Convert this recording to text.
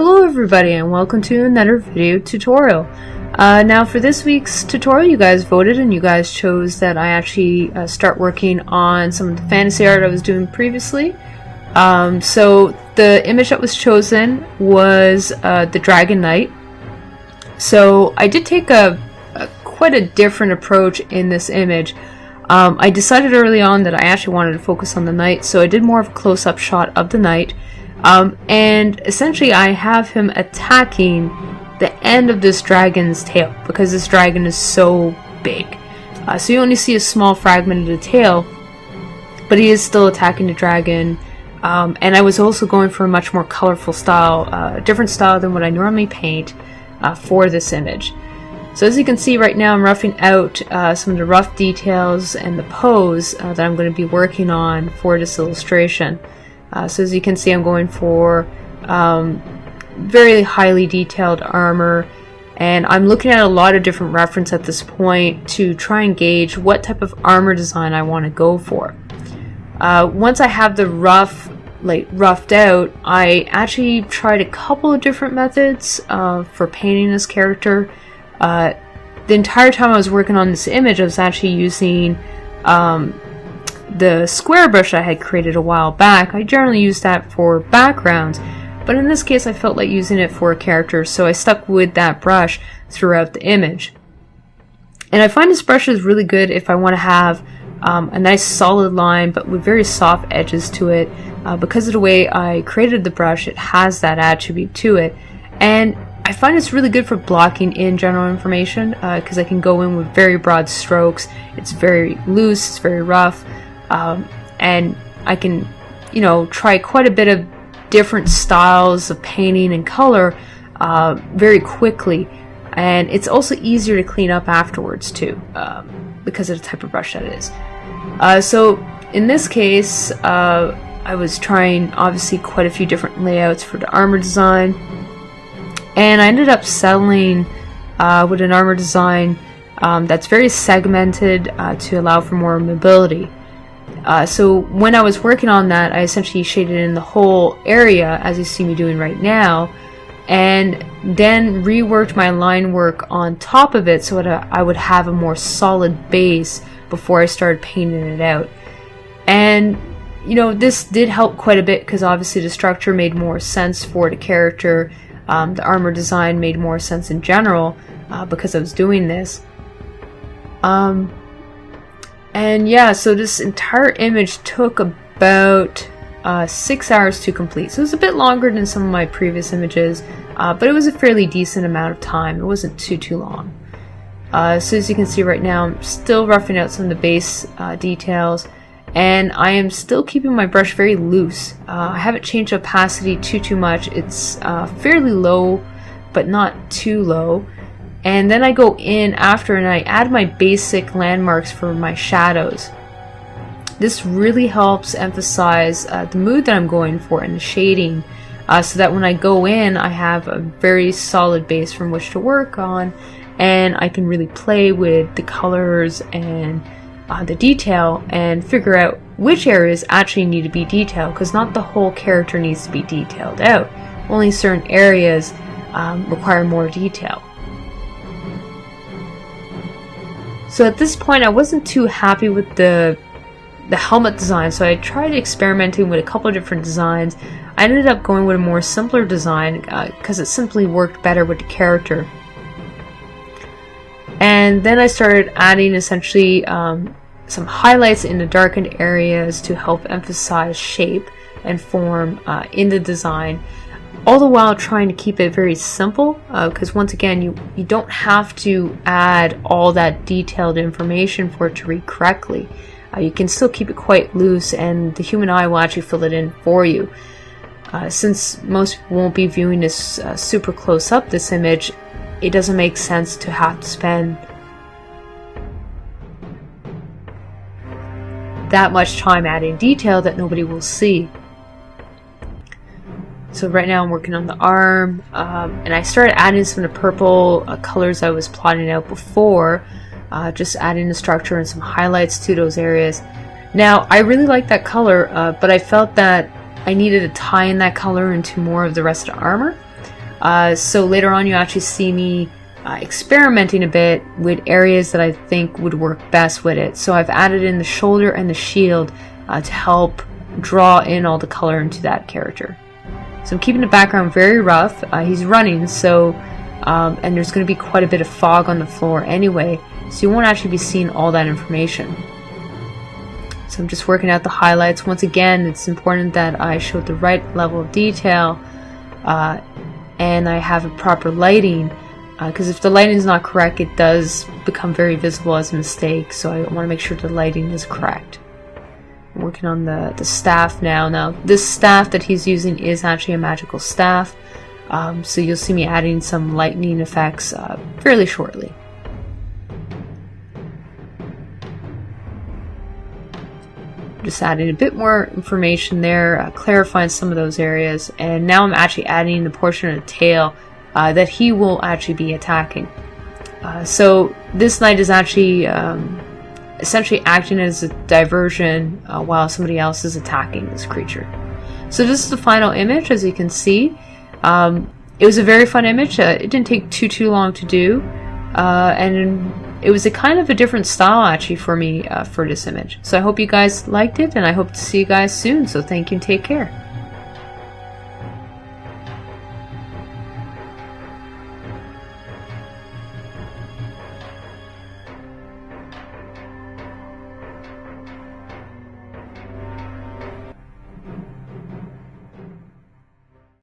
Hello everybody and welcome to another video tutorial. Now for this week's tutorial you guys voted and you guys chose that I actually start working on some of the fantasy art I was doing previously. So the image that was chosen was the Dragon Knight. So I did take quite a different approach in this image. I decided early on that I actually wanted to focus on the knight, so I did more of a close-up shot of the knight. And essentially I have him attacking the end of this dragon's tail because this dragon is so big. So you only see a small fragment of the tail, but he is still attacking the dragon. And I was also going for a much more colorful style, a different style than what I normally paint for this image. So as you can see right now I'm roughing out some of the rough details and the pose that I'm going to be working on for this illustration. So as you can see I'm going for very highly detailed armor, and I'm looking at a lot of different reference at this point to try and gauge what type of armor design I want to go for. Once I have the roughed out, I actually tried a couple of different methods for painting this character. The entire time I was working on this image I was actually using the square brush I had created a while back. I generally use that for backgrounds, but in this case I felt like using it for a character, so I stuck with that brush throughout the image. And I find this brush is really good if I want to have a nice solid line but with very soft edges to it. Because of the way I created the brush, it has that attribute to it, and I find it's really good for blocking in general information because I can go in with very broad strokes. It's very loose, it's very rough. And I can, try quite a bit of different styles of painting and color very quickly, and it's also easier to clean up afterwards too because of the type of brush that it is. So in this case I was trying obviously quite a few different layouts for the armor design, and I ended up settling with an armor design that's very segmented to allow for more mobility. So when I was working on that, I essentially shaded in the whole area as you see me doing right now, and then reworked my line work on top of it so that I would have a more solid base before I started painting it out. And this did help quite a bit because obviously the structure made more sense for the character. The armor design made more sense in general because I was doing this. And yeah, so this entire image took about 6 hours to complete. So it was a bit longer than some of my previous images, but it was a fairly decent amount of time. It wasn't too long. So as you can see right now, I'm still roughing out some of the base details, and I am still keeping my brush very loose. I haven't changed opacity too much. It's fairly low, but not too low. And then I go in after and I add my basic landmarks for my shadows. This really helps emphasize the mood that I'm going for and the shading, so that when I go in I have a very solid base from which to work on, and I can really play with the colors and the detail and figure out which areas actually need to be detailed, because not the whole character needs to be detailed out. Only certain areas require more detail. So at this point I wasn't too happy with the helmet design, so I tried experimenting with a couple of different designs. I ended up going with a more simpler design because it simply worked better with the character. And then I started adding essentially some highlights in the darkened areas to help emphasize shape and form in the design, all the while trying to keep it very simple, because once again you don't have to add all that detailed information for it to read correctly. You can still keep it quite loose and the human eye will actually fill it in for you. Since most people won't be viewing this super close up, this image, it doesn't make sense to have to spend that much time adding detail that nobody will see. So right now I'm working on the arm, and I started adding some of the purple colors I was plotting out before, just adding the structure and some highlights to those areas. Now I really like that color, but I felt that I needed to tie in that color into more of the rest of the armor. So later on you actually see me experimenting a bit with areas that I think would work best with it. So I've added in the shoulder and the shield to help draw in all the color into that character. So I'm keeping the background very rough. He's running, so and there's going to be quite a bit of fog on the floor anyway, so you won't actually be seeing all that information. So I'm just working out the highlights. Once again, it's important that I show the right level of detail and I have a proper lighting, because if the lighting is not correct, it does become very visible as a mistake, so I want to make sure the lighting is correct. I'm working on the staff now. Now this staff that he's using is actually a magical staff, so you'll see me adding some lightning effects fairly shortly. Just adding a bit more information there, clarifying some of those areas, and now I'm actually adding the portion of the tail that he will actually be attacking. So this knight is actually essentially acting as a diversion while somebody else is attacking this creature. So this is the final image, as you can see. It was a very fun image. It didn't take too long to do, and it was a kind of a different style actually for me for this image. So I hope you guys liked it, and I hope to see you guys soon. So thank you and take care.